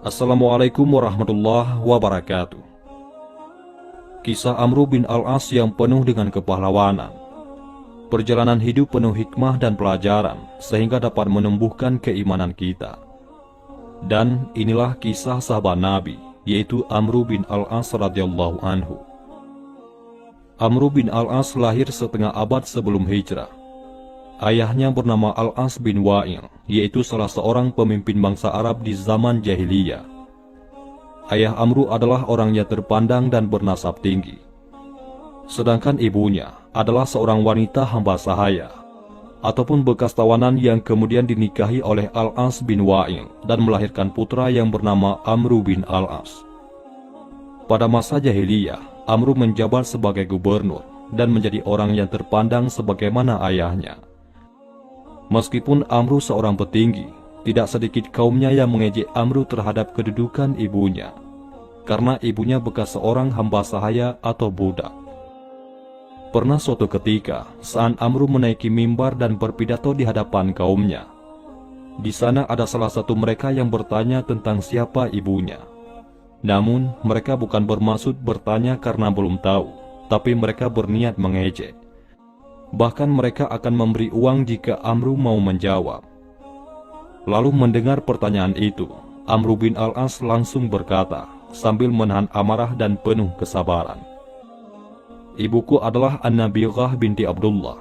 Assalamualaikum warahmatullahi wabarakatuh. Kisah Amru bin Al-As yang penuh dengan kepahlawanan. Perjalanan hidup penuh hikmah dan pelajaran sehingga dapat menumbuhkan keimanan kita. Dan inilah kisah sahabat Nabi, yaitu Amru bin Al-As radhiyallahu anhu. Amru bin Al-As lahir setengah abad sebelum hijrah. Ayahnya bernama Al-As bin Wa'il, yaitu salah seorang pemimpin bangsa Arab di zaman jahiliyah. Ayah Amru adalah orang yang terpandang dan bernasab tinggi. Sedangkan ibunya adalah seorang wanita hamba sahaya, ataupun bekas tawanan yang kemudian dinikahi oleh Al-As bin Wa'il dan melahirkan putra yang bernama Amru bin Al-As. Pada masa jahiliyah, Amru menjabat sebagai gubernur dan menjadi orang yang terpandang sebagaimana ayahnya. Meskipun Amru seorang petinggi, tidak sedikit kaumnya yang mengejek Amru terhadap kedudukan ibunya, karena ibunya bekas seorang hamba sahaya atau budak. Pernah suatu ketika, saat Amru menaiki mimbar dan berpidato di hadapan kaumnya, di sana ada salah satu mereka yang bertanya tentang siapa ibunya. Namun, mereka bukan bermaksud bertanya karena belum tahu, tapi mereka berniat mengejek. Bahkan mereka akan memberi uang jika Amru mau menjawab. Lalu mendengar pertanyaan itu, Amru bin Al-As langsung berkata, sambil menahan amarah dan penuh kesabaran, "Ibuku adalah An-Nabighah binti Abdullah."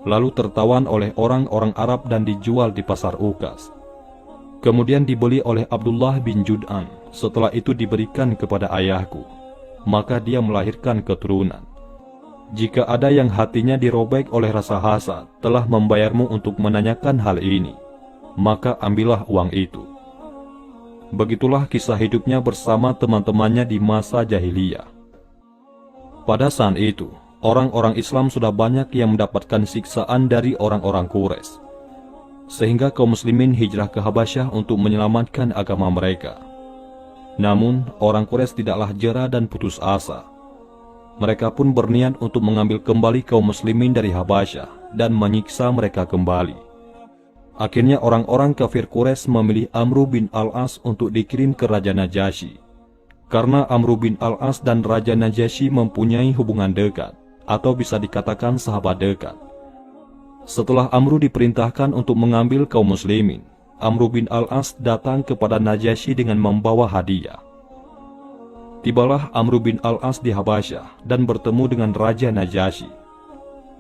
Lalu tertawan oleh orang-orang Arab dan dijual di pasar Ukas. Kemudian dibeli oleh Abdullah bin Jud'an. Setelah itu diberikan kepada ayahku, maka dia melahirkan keturunan. Jika ada yang hatinya dirobek oleh rasa hasad telah membayarmu untuk menanyakan hal ini, maka ambillah uang itu. Begitulah kisah hidupnya bersama teman-temannya di masa jahiliyah. Pada saat itu, orang-orang Islam sudah banyak yang mendapatkan siksaan dari orang-orang Quraisy, sehingga kaum muslimin hijrah ke Habasyah untuk menyelamatkan agama mereka. Namun, orang Quraisy tidaklah jera dan putus asa. Mereka pun berniat untuk mengambil kembali kaum muslimin dari Habasyah dan menyiksa mereka kembali. Akhirnya orang-orang kafir Quraisy memilih Amru bin Al-As untuk dikirim ke Raja Najasyi. Karena Amru bin Al-As dan Raja Najasyi mempunyai hubungan dekat, atau bisa dikatakan sahabat dekat. Setelah Amru diperintahkan untuk mengambil kaum muslimin, Amru bin Al-As datang kepada Najasyi dengan membawa hadiah. Tibalah Amru bin Al-As di Habasyah dan bertemu dengan Raja Najasyi.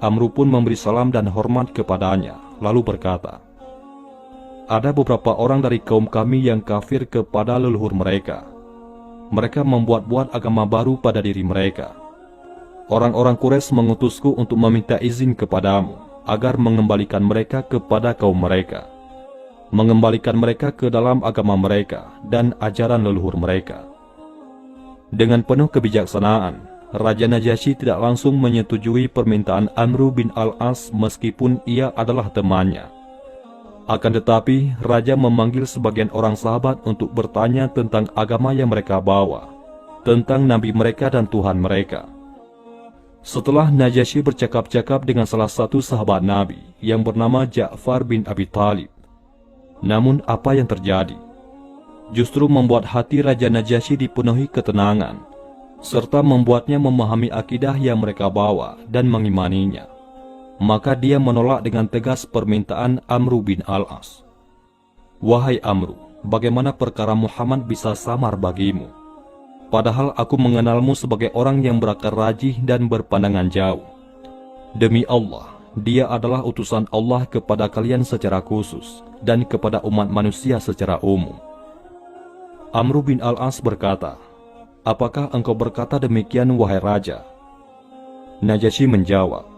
Amru pun memberi salam dan hormat kepadanya, lalu berkata, "Ada beberapa orang dari kaum kami yang kafir kepada leluhur mereka. Mereka membuat-buat agama baru pada diri mereka. Orang-orang Quraisy mengutusku untuk meminta izin kepadamu agar mengembalikan mereka kepada kaum mereka, mengembalikan mereka ke dalam agama mereka dan ajaran leluhur mereka." Dengan penuh kebijaksanaan, Raja Najasyi tidak langsung menyetujui permintaan Amru bin Al-As meskipun ia adalah temannya. Akan tetapi, Raja memanggil sebagian orang sahabat untuk bertanya tentang agama yang mereka bawa, tentang Nabi mereka dan Tuhan mereka. Setelah Najasyi bercakap-cakap dengan salah satu sahabat Nabi yang bernama Ja'far bin Abi Thalib, namun apa yang terjadi? Justru membuat hati Raja Najasyi dipenuhi ketenangan, serta membuatnya memahami akidah yang mereka bawa dan mengimaninya. Maka dia menolak dengan tegas permintaan Amru bin Al-As. "Wahai Amru, bagaimana perkara Muhammad bisa samar bagimu? Padahal aku mengenalmu sebagai orang yang berakal rajih dan berpandangan jauh. Demi Allah, dia adalah utusan Allah kepada kalian secara khusus dan kepada umat manusia secara umum." Amru bin Al-As berkata, "Apakah engkau berkata demikian, wahai Raja?" Najasyi menjawab,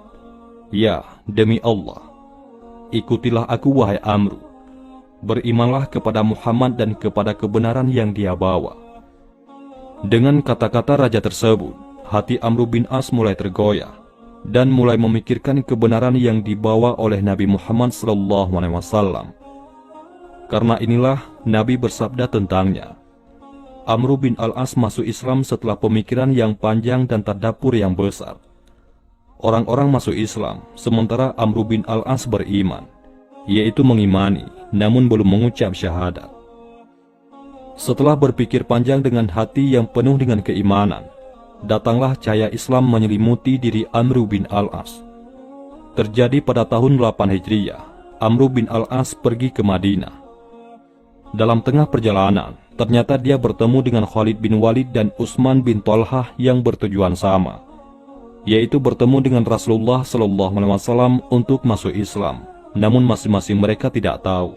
"Ya, demi Allah. Ikutilah aku, wahai Amru. Berimanlah kepada Muhammad dan kepada kebenaran yang dia bawa." Dengan kata-kata Raja tersebut, hati Amru bin As mulai tergoyah dan mulai memikirkan kebenaran yang dibawa oleh Nabi Muhammad SAW. Karena inilah Nabi bersabda tentangnya, Amru bin Al-As masuk Islam setelah pemikiran yang panjang dan tadabbur yang besar. Orang-orang masuk Islam, sementara Amru bin Al-As beriman, yaitu mengimani, namun belum mengucap syahadat. Setelah berpikir panjang dengan hati yang penuh dengan keimanan, datanglah cahaya Islam menyelimuti diri Amr bin Al-As. Terjadi pada tahun 8 Hijriah, Amr bin Al-As pergi ke Madinah. Dalam tengah perjalanan, ternyata dia bertemu dengan Khalid bin Walid dan Utsman bin Thalhah yang bertujuan sama, yaitu bertemu dengan Rasulullah SAW untuk masuk Islam. Namun masing-masing mereka tidak tahu.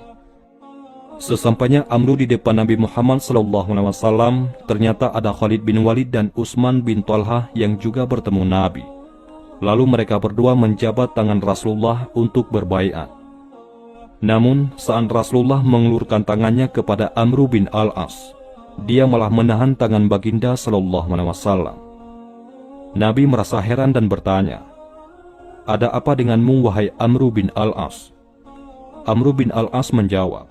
Sesampainya Amr di depan Nabi Muhammad SAW, ternyata ada Khalid bin Walid dan Utsman bin Thalhah yang juga bertemu Nabi. Lalu mereka berdua menjabat tangan Rasulullah untuk berbaiat. Namun saat Rasulullah mengulurkan tangannya kepada Amr bin Al-As, dia malah menahan tangan baginda SAW. Nabi merasa heran dan bertanya, "Ada apa denganmu wahai Amr bin Al-As?" Amr bin Al-As menjawab,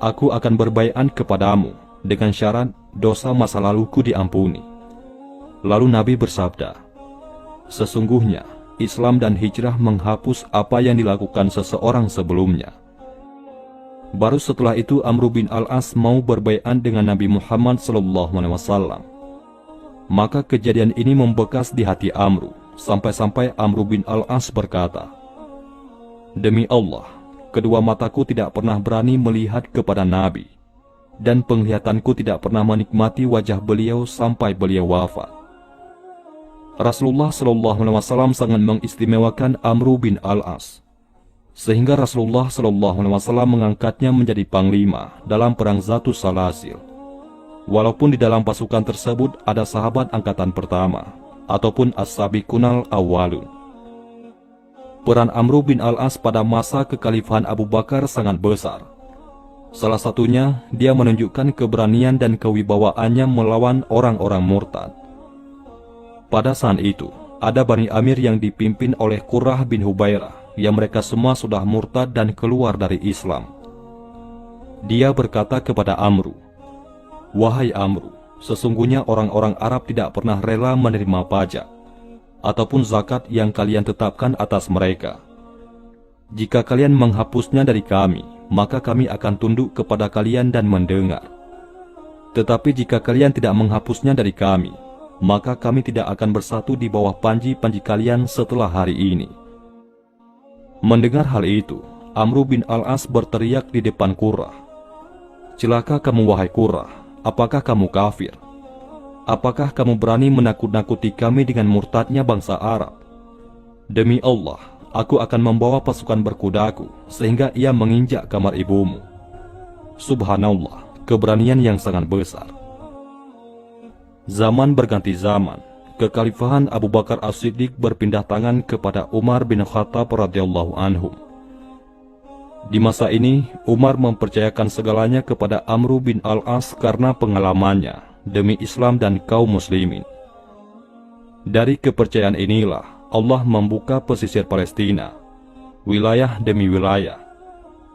"Aku akan berbaiat kepadamu dengan syarat dosa masa laluku diampuni." Lalu Nabi bersabda, "Sesungguhnya Islam dan hijrah menghapus apa yang dilakukan seseorang sebelumnya." Baru setelah itu Amr bin Al-As mau berbaiat dengan Nabi Muhammad SAW. Maka kejadian ini membekas di hati Amr, sampai-sampai Amr bin Al-As berkata, "Demi Allah, kedua mataku tidak pernah berani melihat kepada Nabi, dan penglihatanku tidak pernah menikmati wajah beliau sampai beliau wafat." Rasulullah SAW sangat mengistimewakan Amr bin Al-As, sehingga Rasulullah SAW mengangkatnya menjadi panglima dalam perang Zatus Salasil. Walaupun di dalam pasukan tersebut ada sahabat angkatan pertama, ataupun as-sabiqunal awwalun. Peran Amr bin Al-As pada masa kekhalifahan Abu Bakar sangat besar. Salah satunya, dia menunjukkan keberanian dan kewibawaannya melawan orang-orang murtad. Pada saat itu, ada Bani Amir yang dipimpin oleh Qurrah bin Hubairah, yang mereka semua sudah murtad dan keluar dari Islam. Dia berkata kepada Amr, "Wahai Amr, sesungguhnya orang-orang Arab tidak pernah rela menerima pajak ataupun zakat yang kalian tetapkan atas mereka. Jika kalian menghapusnya dari kami, maka kami akan tunduk kepada kalian dan mendengar. Tetapi jika kalian tidak menghapusnya dari kami, maka kami tidak akan bersatu di bawah panji-panji kalian setelah hari ini." Mendengar hal itu, Amr bin Al-As berteriak di depan Qurrah, "Celaka kamu wahai Qurrah, apakah kamu kafir? Apakah kamu berani menakut-nakuti kami dengan murtadnya bangsa Arab? Demi Allah, aku akan membawa pasukan berkudaku sehingga ia menginjak kamar ibumu." Subhanallah, keberanian yang sangat besar. Zaman berganti zaman, kekhalifahan Abu Bakar As-Siddiq berpindah tangan kepada Umar bin Khattab radhiyallahu anhu. Di masa ini, Umar mempercayakan segalanya kepada Amr bin Al-As karena pengalamannya demi Islam dan kaum muslimin. Dari kepercayaan inilah Allah membuka pesisir Palestina, wilayah demi wilayah,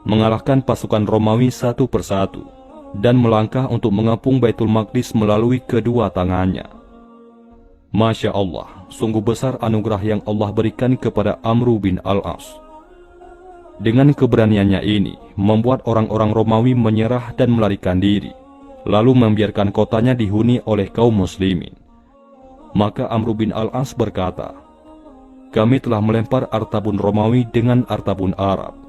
mengalahkan pasukan Romawi satu persatu, dan melangkah untuk mengepung Baitul Maqdis melalui kedua tangannya. Masya Allah, sungguh besar anugerah yang Allah berikan kepada Amr bin Al-As. Dengan keberaniannya ini, membuat orang-orang Romawi menyerah dan melarikan diri, lalu membiarkan kotanya dihuni oleh kaum muslimin. Maka Amr bin Al-As berkata, "Kami telah melempar Artabun Romawi dengan Artabun Arab."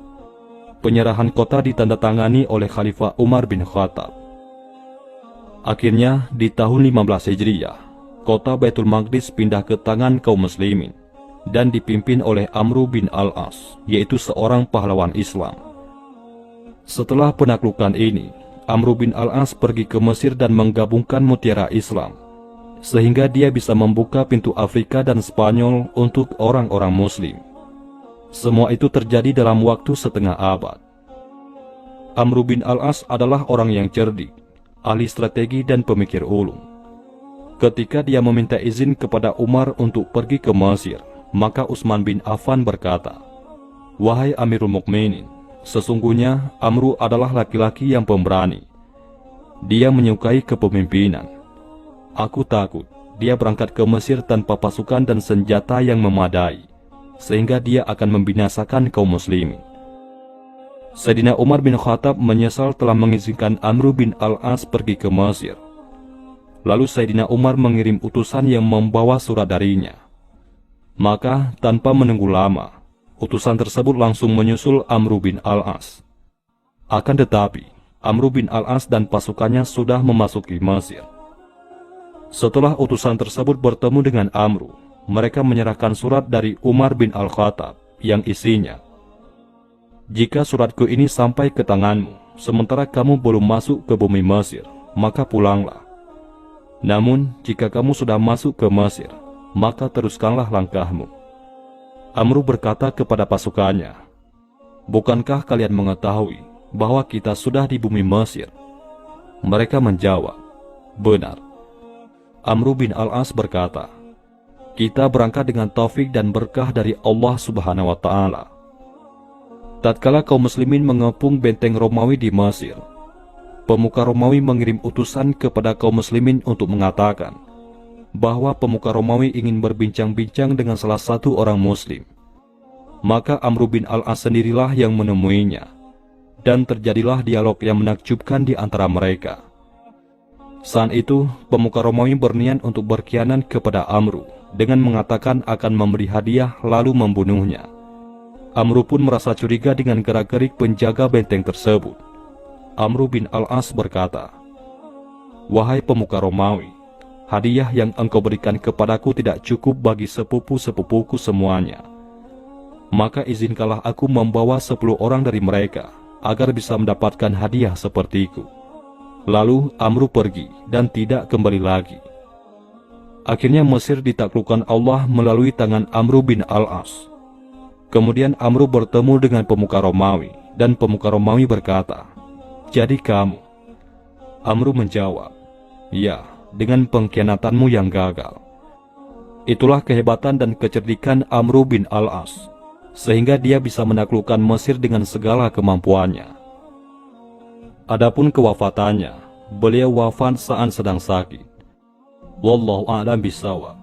Penyerahan kota ditandatangani oleh Khalifah Umar bin Khattab. Akhirnya, di tahun 15 Hijriah, kota Baitul Maqdis pindah ke tangan kaum muslimin dan dipimpin oleh Amr bin Al-As, yaitu seorang pahlawan Islam. Setelah penaklukan ini, Amr bin Al-As pergi ke Mesir dan menggabungkan mutiara Islam, sehingga dia bisa membuka pintu Afrika dan Spanyol untuk orang-orang muslim. Semua itu terjadi dalam waktu setengah abad. Amr bin Al-As adalah orang yang cerdik, ahli strategi dan pemikir ulung. Ketika dia meminta izin kepada Umar untuk pergi ke Mesir, maka Utsman bin Affan berkata, "Wahai Amirul Mukminin, sesungguhnya Amr adalah laki-laki yang pemberani. Dia menyukai kepemimpinan. Aku takut dia berangkat ke Mesir tanpa pasukan dan senjata yang memadai, sehingga dia akan membinasakan kaum muslimin." Sayyidina Umar bin Khattab menyesal telah mengizinkan Amr bin al-As pergi ke Mesir. Lalu Sayyidina Umar mengirim utusan yang membawa surat darinya. Maka tanpa menunggu lama, utusan tersebut langsung menyusul Amr bin al-As. Akan tetapi, Amr bin al-As dan pasukannya sudah memasuki Mesir. Setelah utusan tersebut bertemu dengan Amr, mereka menyerahkan surat dari Umar bin al-Khattab yang isinya, "Jika suratku ini sampai ke tanganmu, sementara kamu belum masuk ke bumi Mesir, maka pulanglah. Namun, jika kamu sudah masuk ke Mesir, maka teruskanlah langkahmu." Amr berkata kepada pasukannya, "Bukankah kalian mengetahui bahwa kita sudah di bumi Mesir?" Mereka menjawab, "Benar." Amr bin al-As berkata, "Kita berangkat dengan taufik dan berkah dari Allah Subhanahu wa Ta'ala." Tatkala kaum muslimin mengepung benteng Romawi di Mesir, pemuka Romawi mengirim utusan kepada kaum muslimin untuk mengatakan bahwa pemuka Romawi ingin berbincang-bincang dengan salah satu orang muslim. Maka Amr bin al-As sendirilah yang menemuinya, dan terjadilah dialog yang menakjubkan di antara mereka. Saat itu, pemuka Romawi berniat untuk berkhianat kepada Amr dengan mengatakan akan memberi hadiah lalu membunuhnya. Amr pun merasa curiga dengan gerak-gerik penjaga benteng tersebut. Amr bin al-As berkata, "Wahai pemuka Romawi, hadiah yang engkau berikan kepadaku tidak cukup bagi sepupu-sepupuku semuanya. Maka izinkanlah aku membawa 10 orang dari mereka, agar bisa mendapatkan hadiah sepertiku." Lalu Amr pergi dan tidak kembali lagi. Akhirnya Mesir ditaklukkan Allah melalui tangan Amr bin al-As. Kemudian Amr bertemu dengan pemuka Romawi, dan pemuka Romawi berkata, "Jadi kamu?" Amr menjawab, "Ya, dengan pengkhianatanmu yang gagal." Itulah kehebatan dan kecerdikan Amr bin al-As, sehingga dia bisa menaklukkan Mesir dengan segala kemampuannya. Adapun kewafatannya, beliau wafat saat sedang sakit. Wallahu a'lam bishawab.